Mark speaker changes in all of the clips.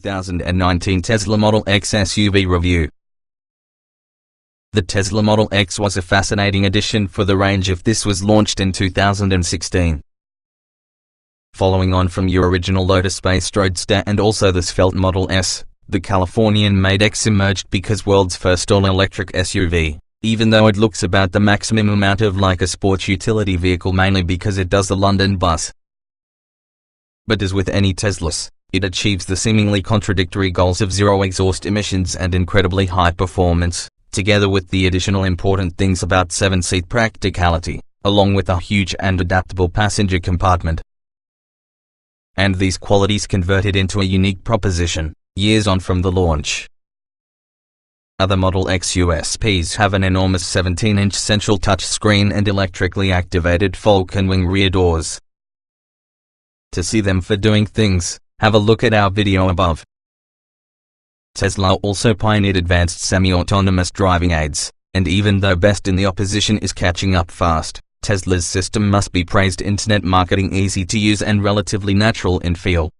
Speaker 1: 2019 Tesla Model X SUV review. The Tesla Model X was a fascinating addition for the range if this was launched in 2016. Following on from your original Lotus-based Roadster and also the svelte Model S, the Californian-made X emerged because world's first all-electric SUV, even though it looks about the maximum amount of like a sports utility vehicle mainly because it does the London bus. But as with any Teslas, it achieves the seemingly contradictory goals of zero exhaust emissions and incredibly high performance, together with the additional important things about 7-seat practicality, along with a huge and adaptable passenger compartment. And these qualities converted into a unique proposition, years on from the launch. Other Model X USPs have an enormous 17-inch central touchscreen and electrically activated falcon wing rear doors. To see them for doing things, have a look at our video above. Tesla also pioneered advanced semi-autonomous driving aids, and even though best in the opposition is catching up fast, Tesla's system must be praised. Internet marketing, easy to use and relatively natural in feel.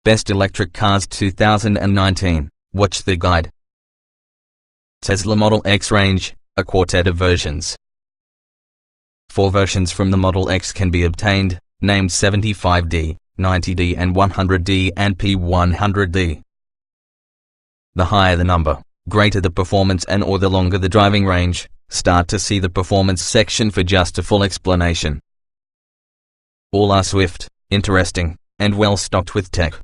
Speaker 1: Best Electric Cars 2019, watch the guide. Tesla Model X range, a quartet of versions. 4 versions from the Model X can be obtained, named 75D, 90D and 100D and P100D. The higher the number, greater the performance and or the longer the driving range. Start to see the performance section for just a full explanation. All are swift, interesting, and well stocked with tech.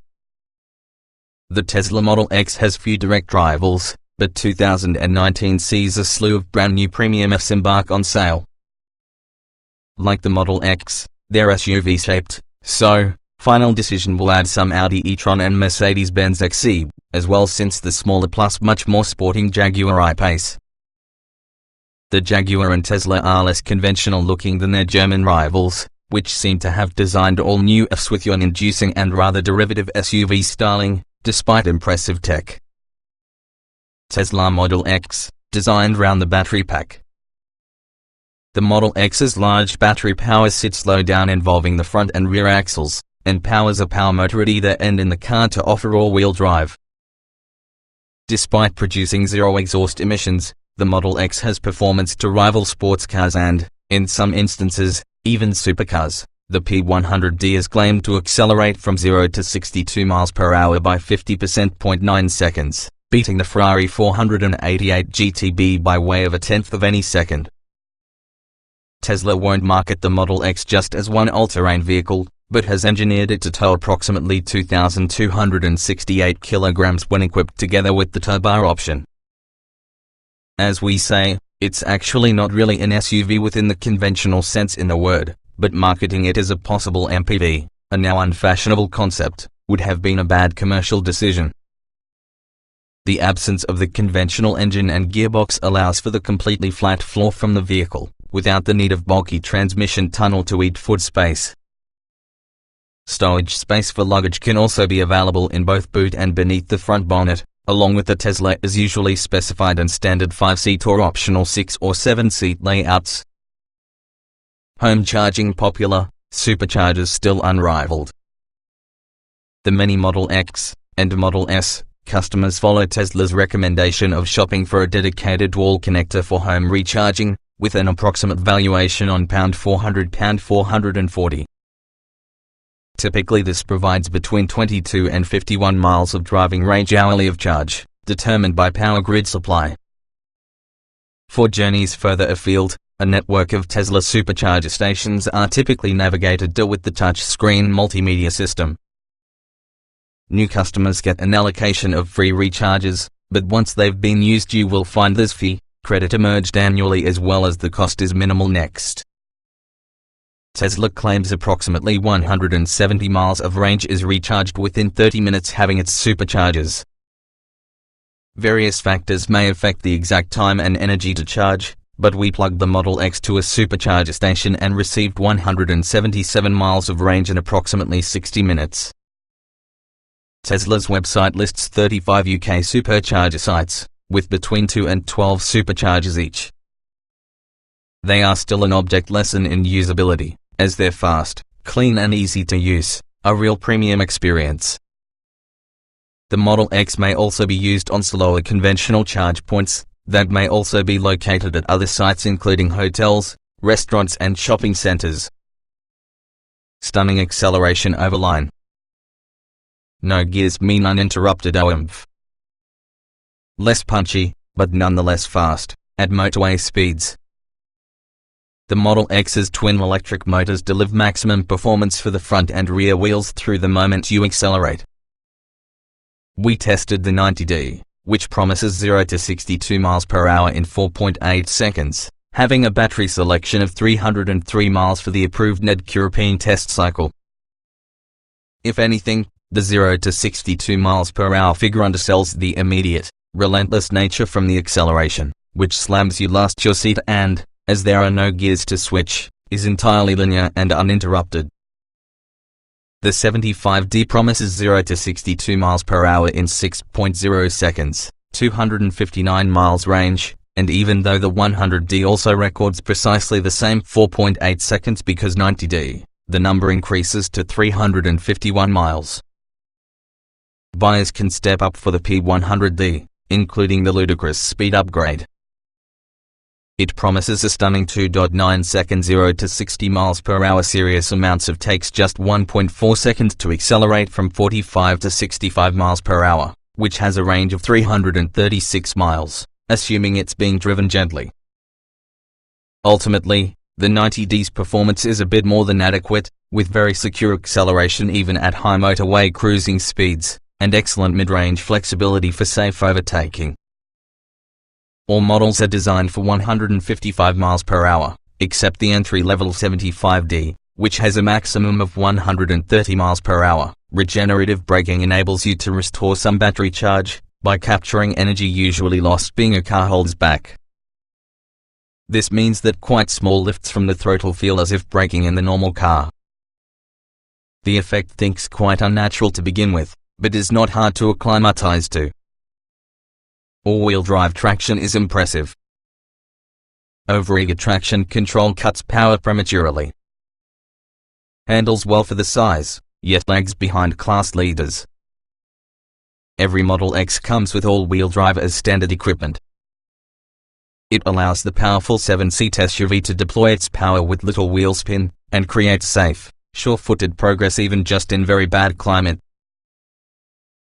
Speaker 1: The Tesla Model X has few direct rivals, but 2019 sees a slew of brand new premium Fs embark on sale. Like the Model X, they're SUV-shaped, so final decision will add some Audi e-tron and Mercedes-Benz XE, as well since the smaller plus much more sporting Jaguar I-Pace. The Jaguar and Tesla are less conventional looking than their German rivals, which seem to have designed all new Fs with yawn-inducing and rather derivative SUV styling, despite impressive tech. Tesla Model X, designed round the battery pack. The Model X's large battery power sits low down involving the front and rear axles, and powers a power motor at either end in the car to offer all-wheel drive. Despite producing zero exhaust emissions, the Model X has performance to rival sports cars and, in some instances, even supercars. The P100D is claimed to accelerate from 0 to 62 miles per hour by 50.9 seconds, beating the Ferrari 488 GTB by way of a tenth of any second. Tesla won't market the Model X just as one all-terrain vehicle, but has engineered it to tow approximately 2,268 kilograms when equipped together with the tow bar option. As we say, it's actually not really an SUV within the conventional sense in the word, but marketing it as a possible MPV, a now unfashionable concept, would have been a bad commercial decision. The absence of the conventional engine and gearbox allows for the completely flat floor from the vehicle, without the need of bulky transmission tunnel to eat foot space. Stowage space for luggage can also be available in both boot and beneath the front bonnet, along with the Tesla as usually specified and standard 5-seat or optional 6 or 7-seat layouts. Home charging popular, superchargers still unrivaled. The many Model X and Model S customers follow Tesla's recommendation of shopping for a dedicated wall connector for home recharging, with an approximate valuation on £400, £440. Typically this provides between 22 and 51 miles of driving range hourly of charge, determined by power grid supply. For journeys further afield, a network of Tesla supercharger stations are typically navigated with the touchscreen multimedia system. New customers get an allocation of free recharges, but once they've been used you will find this fee, credit emerged annually as well as the cost is minimal next. Tesla claims approximately 170 miles of range is recharged within 30 minutes having its superchargers. Various factors may affect the exact time and energy to charge, but we plugged the Model X to a supercharger station and received 177 miles of range in approximately 60 minutes. Tesla's website lists 35 UK supercharger sites, with between 2 and 12 superchargers each. They are still an object lesson in usability, as they're fast, clean and easy to use, a real premium experience. The Model X may also be used on slower conventional charge points that may also be located at other sites including hotels, restaurants and shopping centers. Stunning acceleration over line. No gears mean uninterrupted oomph. Less punchy, but nonetheless fast, at motorway speeds. The Model X's twin electric motors deliver maximum performance for the front and rear wheels through the moment you accelerate. We tested the 90D, which promises 0 to 62 miles per hour in 4.8 seconds, having a battery selection of 303 miles for the approved NED European test cycle. If anything, the 0 to 62 miles per hour figure undersells the immediate, relentless nature from the acceleration, which slams you last your seat and, as there are no gears to switch, is entirely linear and uninterrupted. The 75D promises 0 to 62 miles per hour in 6.0 seconds, 259 miles range, and even though the 100D also records precisely the same 4.8 seconds because 90D, the number increases to 351 miles. Buyers can step up for the P100D, including the ludicrous speed upgrade. It promises a stunning 2.9 second 0 to 60 miles per hour. Serious amounts of takes just 1.4 seconds to accelerate from 45 to 65 miles per hour, which has a range of 336 miles, assuming it's being driven gently. Ultimately, the 90D's performance is a bit more than adequate, with very secure acceleration even at high motorway cruising speeds, and excellent mid-range flexibility for safe overtaking. All models are designed for 155 miles per hour, except the entry-level 75D, which has a maximum of 130 miles per hour. Regenerative braking enables you to restore some battery charge by capturing energy usually lost being a car holds back. This means that quite small lifts from the throttle feel as if braking in the normal car. The effect thinks quite unnatural to begin with, but is not hard to acclimatize to. All-wheel drive traction is impressive. Overeager traction control cuts power prematurely. Handles well for the size, yet lags behind class leaders. Every Model X comes with all-wheel drive as standard equipment. It allows the powerful 7-seat SUV to deploy its power with little wheel spin, and create safe, sure-footed progress even just in very bad climate.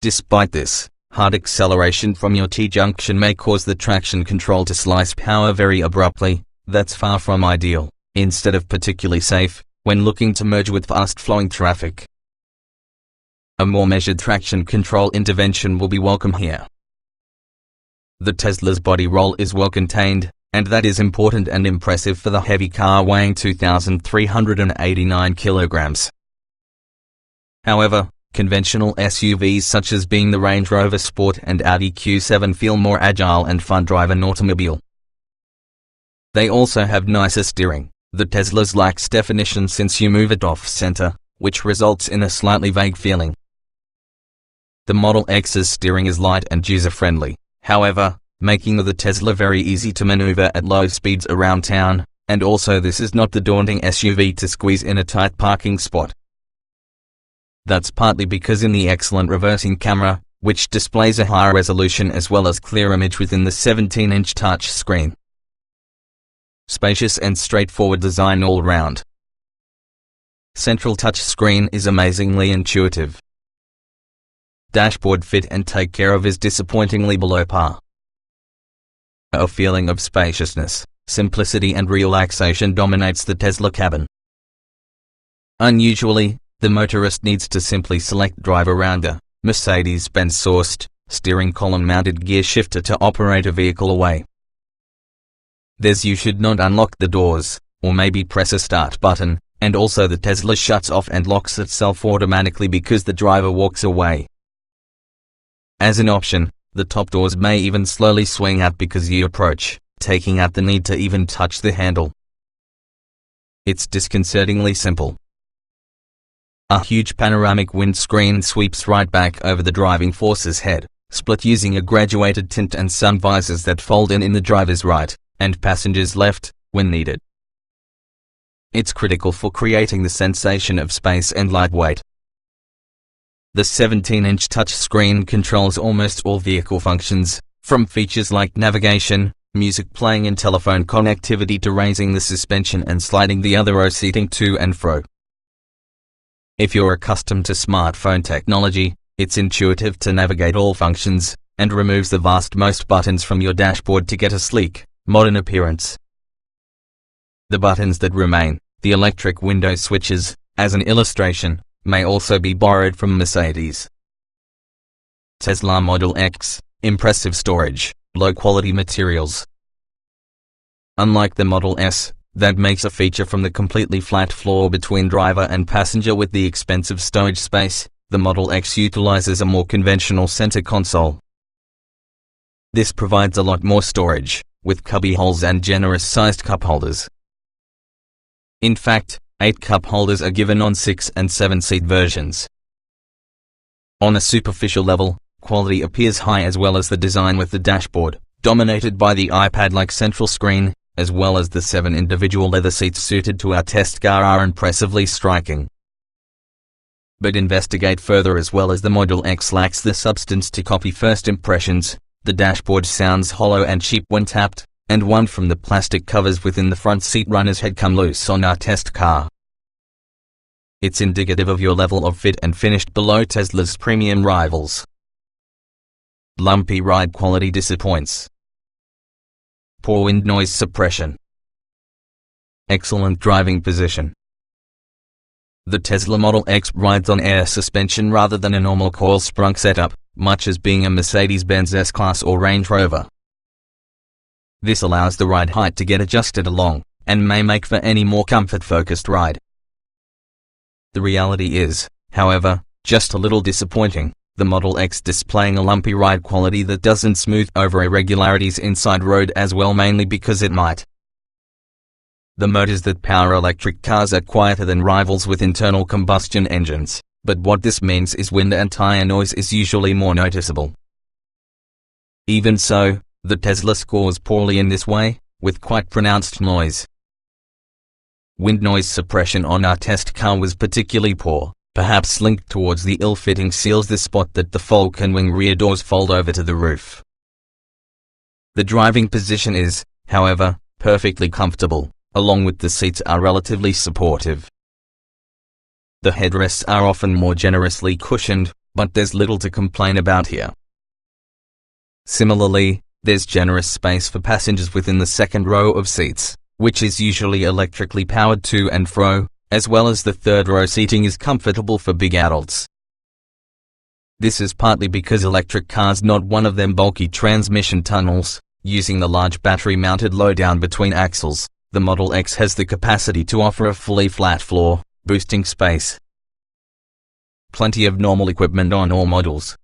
Speaker 1: Despite this, hard acceleration from your T-junction may cause the traction control to slice power very abruptly. That's far from ideal, instead of particularly safe, when looking to merge with fast-flowing traffic. A more measured traction control intervention will be welcome here. The Tesla's body roll is well contained, and that is important and impressive for the heavy car weighing 2,389 kilograms. However, conventional SUVs such as being the Range Rover Sport and Audi Q7 feel more agile and fun drive an automobile. They also have nicer steering. The Tesla's lacks definition since you move it off-center, which results in a slightly vague feeling. The Model X's steering is light and user-friendly, however, making the Tesla very easy to maneuver at low speeds around town, and also this is not the daunting SUV to squeeze in a tight parking spot. That's partly because in the excellent reversing camera, which displays a higher resolution as well as clear image within the 17-inch touch screen. Spacious and straightforward design all round. Central touch screen is amazingly intuitive. Dashboard fit and take care of is disappointingly below par. A feeling of spaciousness, simplicity and relaxation dominates the Tesla cabin. Unusually, the motorist needs to simply select drive around a Mercedes-Benz sourced, steering column-mounted gear shifter to operate a vehicle away. You should not unlock the doors, or maybe press a start button, and also the Tesla shuts off and locks itself automatically because the driver walks away. As an option, the top doors may even slowly swing out because you approach, taking out the need to even touch the handle. It's disconcertingly simple. A huge panoramic windscreen sweeps right back over the driving force's head, split using a graduated tint and sun visors that fold in the driver's right, and passenger's left, when needed. It's critical for creating the sensation of space and lightweight. The 17-inch touchscreen controls almost all vehicle functions, from features like navigation, music playing and telephone connectivity to raising the suspension and sliding the other row seating to and fro. If you're accustomed to smartphone technology, it's intuitive to navigate all functions, and removes the most buttons from your dashboard to get a sleek, modern appearance. The buttons that remain, the electric window switches, as an illustration, may also be borrowed from Mercedes. Tesla Model X, impressive storage, low-quality materials. Unlike the Model S, that makes a feature from the completely flat floor between driver and passenger with the expensive stowage space, the Model X utilizes a more conventional center console. This provides a lot more storage, with cubby holes and generous-sized cup holders. In fact, 8 cup holders are given on 6 and 7-seat versions. On a superficial level, quality appears high as well as the design with the dashboard, dominated by the iPad-like central screen, as well as the 7 individual leather seats suited to our test car are impressively striking. But investigate further as well as the Model X lacks the substance to copy first impressions, the dashboard sounds hollow and cheap when tapped, and one from the plastic covers within the front seat runners had come loose on our test car. It's indicative of your level of fit and finished below Tesla's premium rivals. Lumpy ride quality disappoints. Poor wind noise suppression. Excellent driving position. The Tesla Model X rides on air suspension rather than a normal coil-sprung setup, much as being a Mercedes-Benz S-Class or Range Rover. This allows the ride height to get adjusted along, and may make for any more comfort-focused ride. The reality is, however, just a little disappointing, the Model X displaying a lumpy ride quality that doesn't smooth over irregularities inside road as well, mainly because it might. The motors that power electric cars are quieter than rivals with internal combustion engines, but what this means is wind and tire noise is usually more noticeable. Even so, the Tesla scores poorly in this way, with quite pronounced noise. Wind noise suppression on our test car was particularly poor, perhaps linked towards the ill-fitting seals, the spot that the Falcon wing rear doors fold over to the roof. The driving position is, however, perfectly comfortable, along with the seats are relatively supportive. The headrests are often more generously cushioned, but there's little to complain about here. Similarly, there's generous space for passengers within the second row of seats, which is usually electrically powered to and fro, as well as the third row seating is comfortable for big adults. This is partly because electric cars, not one of them bulky transmission tunnels, using the large battery-mounted low-down between axles, the Model X has the capacity to offer a fully flat floor, boosting space. Plenty of normal equipment on all models.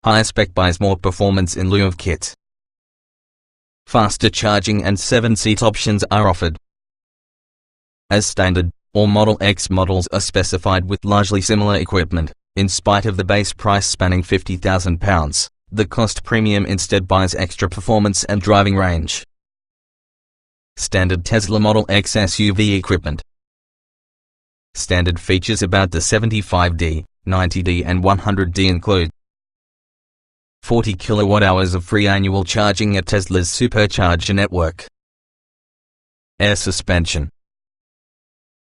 Speaker 1: Higher spec buys more performance in lieu of kit. Faster charging and 7-seat options are offered. As standard, all Model X models are specified with largely similar equipment. In spite of the base price spanning £50,000, the cost premium instead buys extra performance and driving range. Standard Tesla Model X SUV equipment. Standard features about the 75D, 90D and 100D include 40 kWh of free annual charging at Tesla's supercharger network. Air suspension.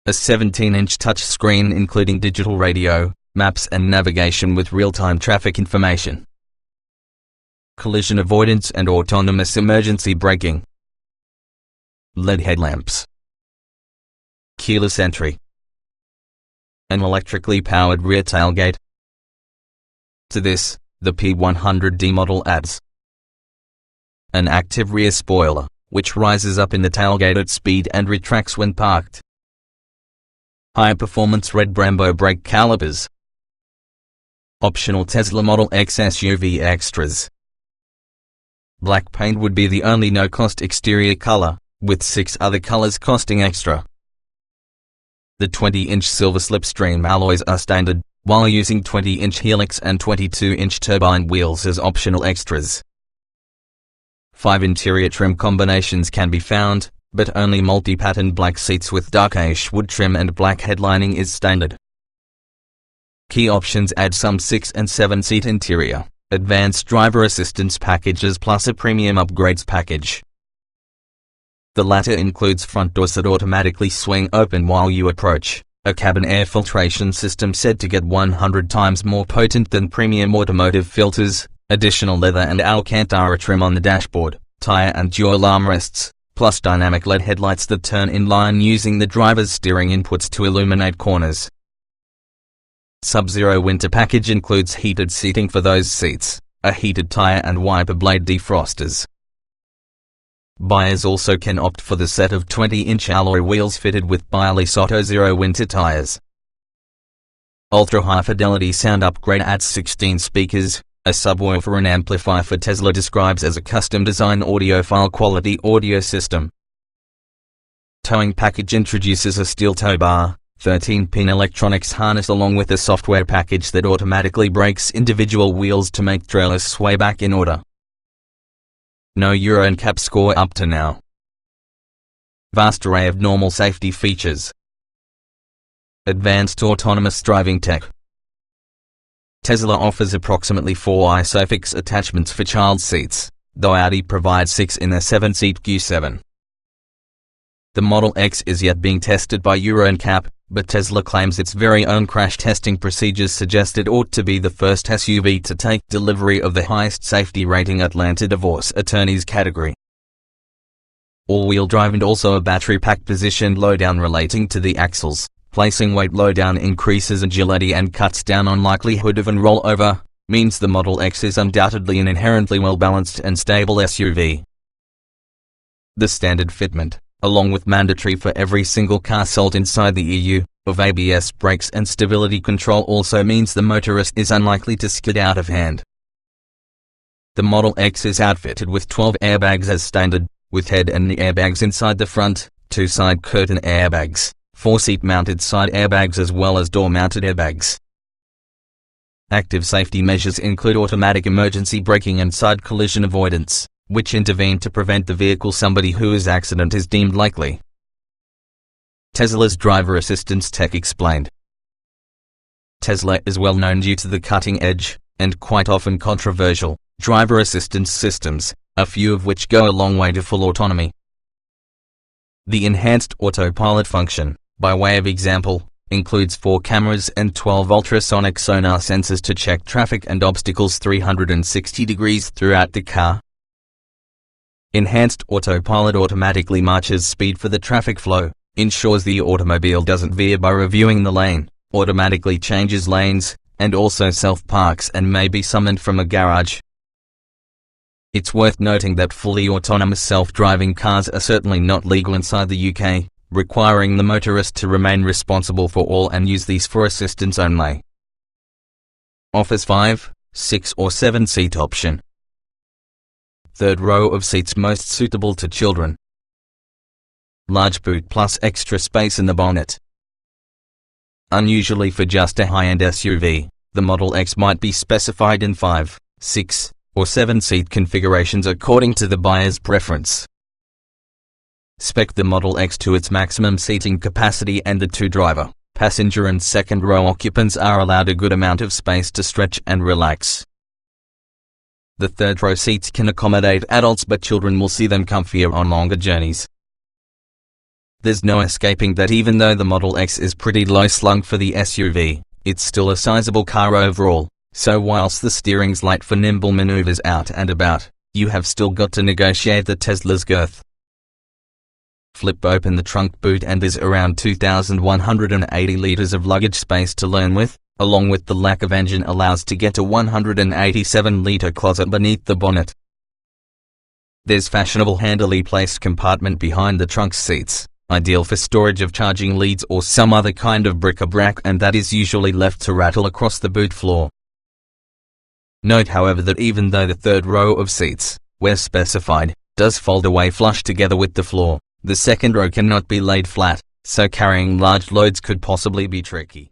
Speaker 1: A 17-inch touchscreen including digital radio, maps and navigation with real-time traffic information. Collision avoidance and autonomous emergency braking. LED headlamps. Keyless entry. An electrically powered rear tailgate. To this, the P100D model adds an active rear spoiler, which rises up in the tailgate at speed and retracts when parked. High-performance red Brembo brake calipers. Optional Tesla Model X SUV extras. Black paint would be the only no-cost exterior color, with 6 other colors costing extra. The 20-inch silver slipstream alloys are standard, while using 20-inch helix and 22-inch turbine wheels as optional extras. 5 interior trim combinations can be found, but only multi-pattern black seats with dark ash wood trim and black headlining is standard. Key options add some 6 and 7 seat interior, advanced driver assistance packages plus a premium upgrades package. The latter includes front doors that automatically swing open while you approach, a cabin air filtration system said to get 100 times more potent than premium automotive filters, additional leather and Alcantara trim on the dashboard, tire and dual armrests, plus dynamic LED headlights that turn in line using the driver's steering inputs to illuminate corners. Sub-Zero winter package includes heated seating for those seats, a heated tire and wiper blade defrosters. Buyers also can opt for the set of 20-inch alloy wheels fitted with Bireless Auto Zero winter tires. Ultra-high fidelity sound upgrade adds 16 speakers, a subwoofer and amplifier for Tesla describes as a custom-designed audiophile quality audio system. Towing package introduces a steel tow bar, 13-pin electronics harness along with a software package that automatically brakes individual wheels to make trailers sway back in order. No Euro NCAP score up to now. Vast array of normal safety features. Advanced autonomous driving tech. Tesla offers approximately 4 ISOFIX attachments for child seats, though Audi provides 6 in their 7-seat Q7. The Model X is yet being tested by Euro NCAP, but Tesla claims its very own crash testing procedures suggest it ought to be the first SUV to take delivery of the highest safety rating Atlanta divorce attorneys category. All-wheel drive and also a battery pack position lowdown relating to the axles, placing weight lowdown increases agility and cuts down on likelihood of an rollover, means the Model X is undoubtedly an inherently well-balanced and stable SUV. The standard fitment, along with mandatory for every single car sold inside the EU, of ABS brakes and stability control also means the motorist is unlikely to skid out of hand. The Model X is outfitted with 12 airbags as standard, with head and knee airbags inside the front, 2 side curtain airbags, 4 seat-mounted side airbags as well as door-mounted airbags. Active safety measures include automatic emergency braking and side collision avoidance, which intervene to prevent the vehicle somebody whose accident is deemed likely. Tesla's driver assistance tech explained. Tesla is well known due to the cutting-edge, and quite often controversial, driver assistance systems, a few of which go a long way to full autonomy. The enhanced Autopilot function, by way of example, includes 4 cameras and 12 ultrasonic sonar sensors to check traffic and obstacles 360 degrees throughout the car. Enhanced Autopilot automatically matches speed for the traffic flow, ensures the automobile doesn't veer by reviewing the lane, automatically changes lanes, and also self-parks and may be summoned from a garage. It's worth noting that fully autonomous self-driving cars are certainly not legal inside the UK, requiring the motorist to remain responsible for all and use these for assistance only. Offers 5, 6 or 7 seat option. Third row of seats most suitable to children. Large boot plus extra space in the bonnet. Unusually for just a high-end SUV, the Model X might be specified in 5, 6, or 7-seat configurations according to the buyer's preference. Spec the Model X to its maximum seating capacity and the 2 driver, passenger and second row occupants are allowed a good amount of space to stretch and relax. The third row seats can accommodate adults but children will see them comfier on longer journeys. There's no escaping that even though the Model X is pretty low-slung for the SUV, it's still a sizable car overall, so whilst the steering's light for nimble maneuvers out and about, you have still got to negotiate the Tesla's girth. Flip open the trunk boot and there's around 2,180 litres of luggage space to learn with, along with the lack of engine allows to get a 187-litre closet beneath the bonnet. There's fashionable handily placed compartment behind the trunk seats, ideal for storage of charging leads or some other kind of bric-a-brac, and that is usually left to rattle across the boot floor. Note however that even though the third row of seats, where specified, does fold away flush together with the floor, the second row cannot be laid flat, so carrying large loads could possibly be tricky.